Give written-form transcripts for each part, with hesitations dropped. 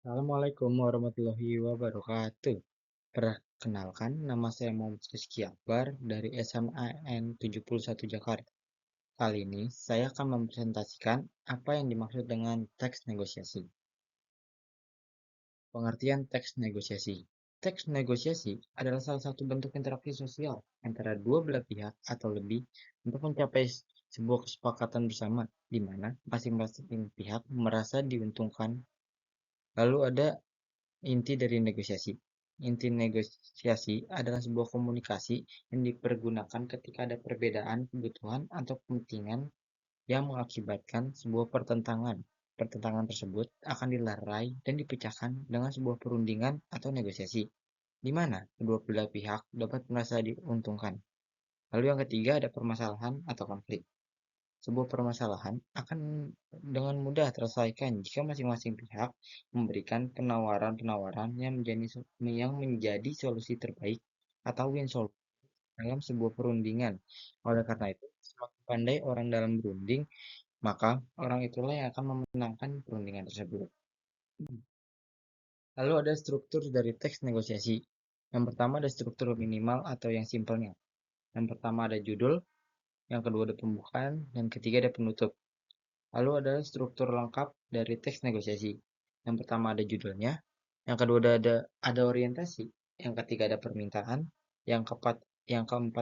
Assalamualaikum warahmatullahi wabarakatuh. Perkenalkan, nama saya Muhammad Rizky Akbar dari SMAN 71 Jakarta. Kali ini saya akan mempresentasikan apa yang dimaksud dengan teks negosiasi. Pengertian teks negosiasi. Teks negosiasi adalah salah satu bentuk interaksi sosial antara dua belah pihak atau lebih untuk mencapai sebuah kesepakatan bersama, di mana masing-masing pihak merasa diuntungkan. Lalu ada inti dari negosiasi. Inti negosiasi adalah sebuah komunikasi yang dipergunakan ketika ada perbedaan kebutuhan atau kepentingan yang mengakibatkan sebuah pertentangan. Pertentangan tersebut akan dilerai dan dipecahkan dengan sebuah perundingan atau negosiasi, di mana kedua belah pihak dapat merasa diuntungkan. Lalu yang ketiga ada permasalahan atau konflik. Sebuah permasalahan akan dengan mudah terselesaikan jika masing-masing pihak memberikan penawaran-penawaran yang menjadi solusi terbaik atau win solution dalam sebuah perundingan. Oleh karena itu, semakin pandai orang dalam berunding, maka orang itulah yang akan memenangkan perundingan tersebut. Lalu ada struktur dari teks negosiasi. Yang pertama ada struktur minimal atau yang simpelnya. Yang pertama ada judul, yang kedua ada pembukaan, dan ketiga ada penutup. Lalu ada struktur lengkap dari teks negosiasi. Yang pertama ada judulnya, yang kedua ada orientasi, yang ketiga ada permintaan, yang keempat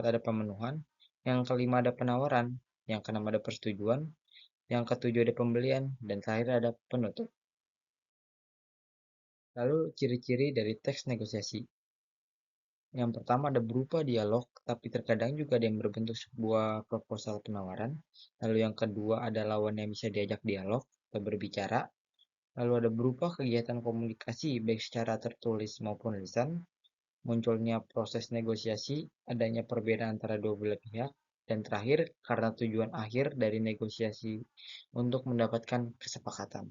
ada pemenuhan, yang kelima ada penawaran, yang keenam ada persetujuan, yang ketujuh ada pembelian, dan terakhir ada penutup. Lalu ciri-ciri dari teks negosiasi. Yang pertama ada berupa dialog, tapi terkadang juga ada yang berbentuk sebuah proposal penawaran. Lalu yang kedua ada lawan yang bisa diajak dialog atau berbicara. Lalu ada berupa kegiatan komunikasi baik secara tertulis maupun lisan, munculnya proses negosiasi, adanya perbedaan antara dua belah pihak, dan terakhir karena tujuan akhir dari negosiasi untuk mendapatkan kesepakatan.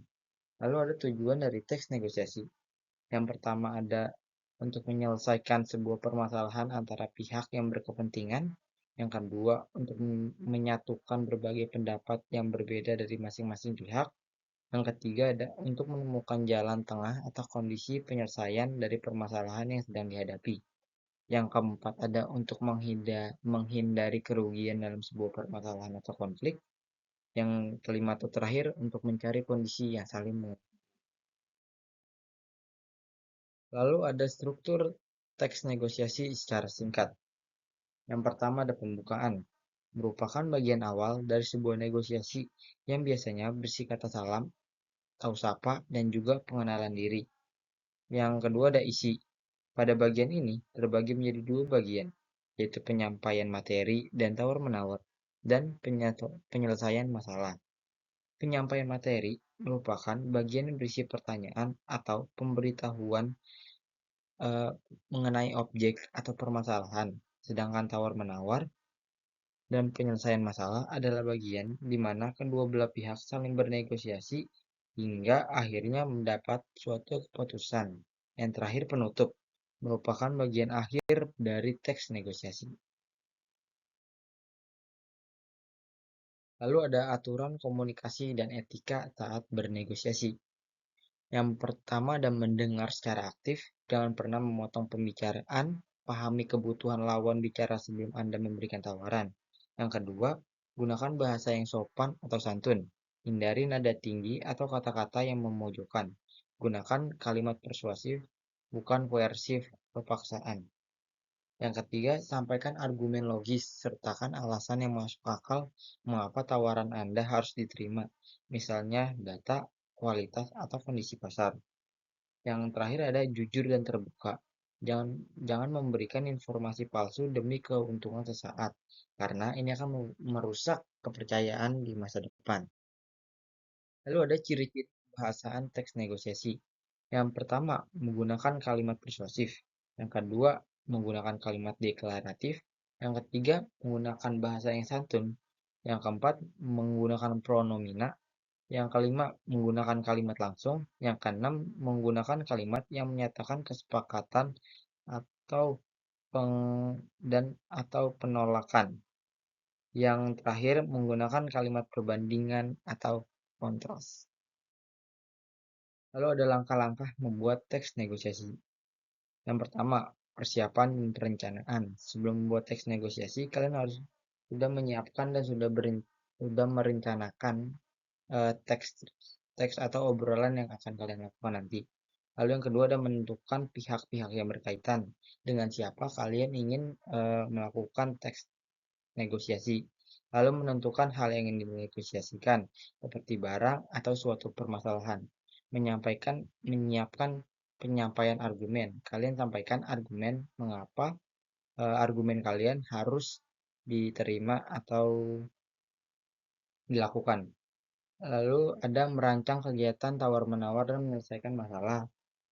Lalu ada tujuan dari teks negosiasi. Yang pertama ada untuk menyelesaikan sebuah permasalahan antara pihak yang berkepentingan. Yang kedua, untuk menyatukan berbagai pendapat yang berbeda dari masing-masing pihak. Yang ketiga ada untuk menemukan jalan tengah atau kondisi penyelesaian dari permasalahan yang sedang dihadapi. Yang keempat ada untuk menghindari kerugian dalam sebuah permasalahan atau konflik. Yang kelima atau terakhir untuk mencari kondisi yang saling menguntungkan. Lalu ada struktur teks negosiasi secara singkat. Yang pertama ada pembukaan, merupakan bagian awal dari sebuah negosiasi yang biasanya berisi kata salam, tahu sapa, dan juga pengenalan diri. Yang kedua ada isi. Pada bagian ini terbagi menjadi dua bagian, yaitu penyampaian materi dan tawar-menawar, dan penyelesaian masalah. Penyampaian materi merupakan bagian yang berisi pertanyaan atau pemberitahuan eh, mengenai objek atau permasalahan, sedangkan tawar-menawar dan penyelesaian masalah adalah bagian di mana kedua belah pihak saling bernegosiasi hingga akhirnya mendapat suatu keputusan. Yang terakhir penutup merupakan bagian akhir dari teks negosiasi. Lalu ada aturan komunikasi dan etika saat bernegosiasi. Yang pertama ada mendengar secara aktif, jangan pernah memotong pembicaraan, pahami kebutuhan lawan bicara sebelum Anda memberikan tawaran. Yang kedua, gunakan bahasa yang sopan atau santun. Hindari nada tinggi atau kata-kata yang memojokkan. Gunakan kalimat persuasif, bukan koersif atau paksaan. Yang ketiga, sampaikan argumen logis, sertakan alasan yang masuk akal mengapa tawaran Anda harus diterima, misalnya data, kualitas, atau kondisi pasar. Yang terakhir ada jujur dan terbuka. Jangan jangan memberikan informasi palsu demi keuntungan sesaat, karena ini akan merusak kepercayaan di masa depan. Lalu ada ciri-ciri bahasaan teks negosiasi. Yang pertama, menggunakan kalimat persuasif. Yang kedua, menggunakan kalimat deklaratif. Yang ketiga, menggunakan bahasa yang santun. Yang keempat, menggunakan pronomina. Yang kelima, menggunakan kalimat langsung. Yang keenam, menggunakan kalimat yang menyatakan kesepakatan atau atau penolakan. Yang terakhir, menggunakan kalimat perbandingan atau kontras. Lalu ada langkah-langkah membuat teks negosiasi. Yang pertama, persiapan dan perencanaan. Sebelum membuat teks negosiasi, kalian harus sudah menyiapkan dan sudah merencanakan teks teks atau obrolan yang akan kalian lakukan nanti. Lalu yang kedua ada menentukan pihak-pihak yang berkaitan dengan siapa kalian ingin melakukan teks negosiasi. Lalu menentukan hal yang ingin dinegosiasikan, seperti barang atau suatu permasalahan. Menyiapkan penyampaian argumen. Kalian sampaikan argumen mengapa argumen kalian harus diterima atau dilakukan. Lalu ada merancang kegiatan tawar-menawar dan menyelesaikan masalah.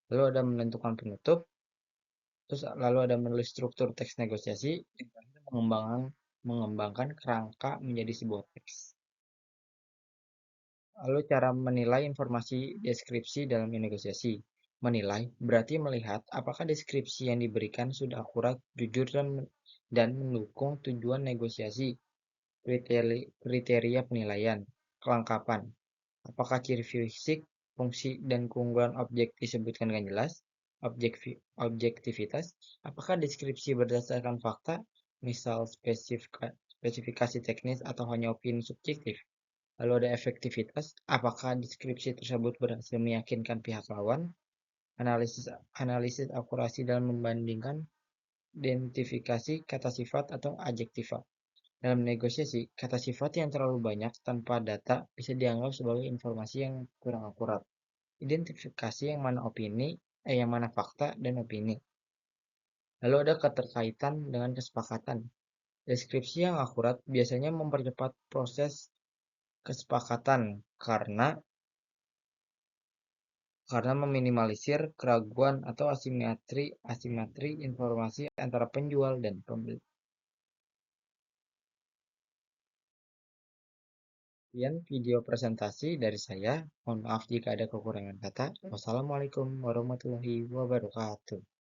Lalu ada menentukan penutup, terus lalu ada menulis struktur teks negosiasi, mengembangkan mengembangkan kerangka menjadi sebuah teks. Lalu cara menilai informasi deskripsi dalam negosiasi. Menilai berarti melihat apakah deskripsi yang diberikan sudah akurat, jujur, dan mendukung tujuan negosiasi. Kriteria penilaian. Kelengkapan. Apakah ciri fisik, fungsi, dan keunggulan objek disebutkan dengan jelas? Objektivitas. Apakah deskripsi berdasarkan fakta, misal spesifikasi teknis atau hanya opini subjektif? Lalu ada efektivitas. Apakah deskripsi tersebut berhasil meyakinkan pihak lawan? Analisis analisis akurasi dalam membandingkan identifikasi kata sifat atau adjektiva. Dalam negosiasi, kata sifat yang terlalu banyak tanpa data bisa dianggap sebagai informasi yang kurang akurat. Identifikasi yang mana fakta dan opini. Lalu ada keterkaitan dengan kesepakatan. Deskripsi yang akurat biasanya mempercepat proses kesepakatan karena meminimalisir keraguan atau asimetri informasi antara penjual dan pembeli. Sekian video presentasi dari saya. Mohon maaf jika ada kekurangan kata. Wassalamualaikum warahmatullahi wabarakatuh.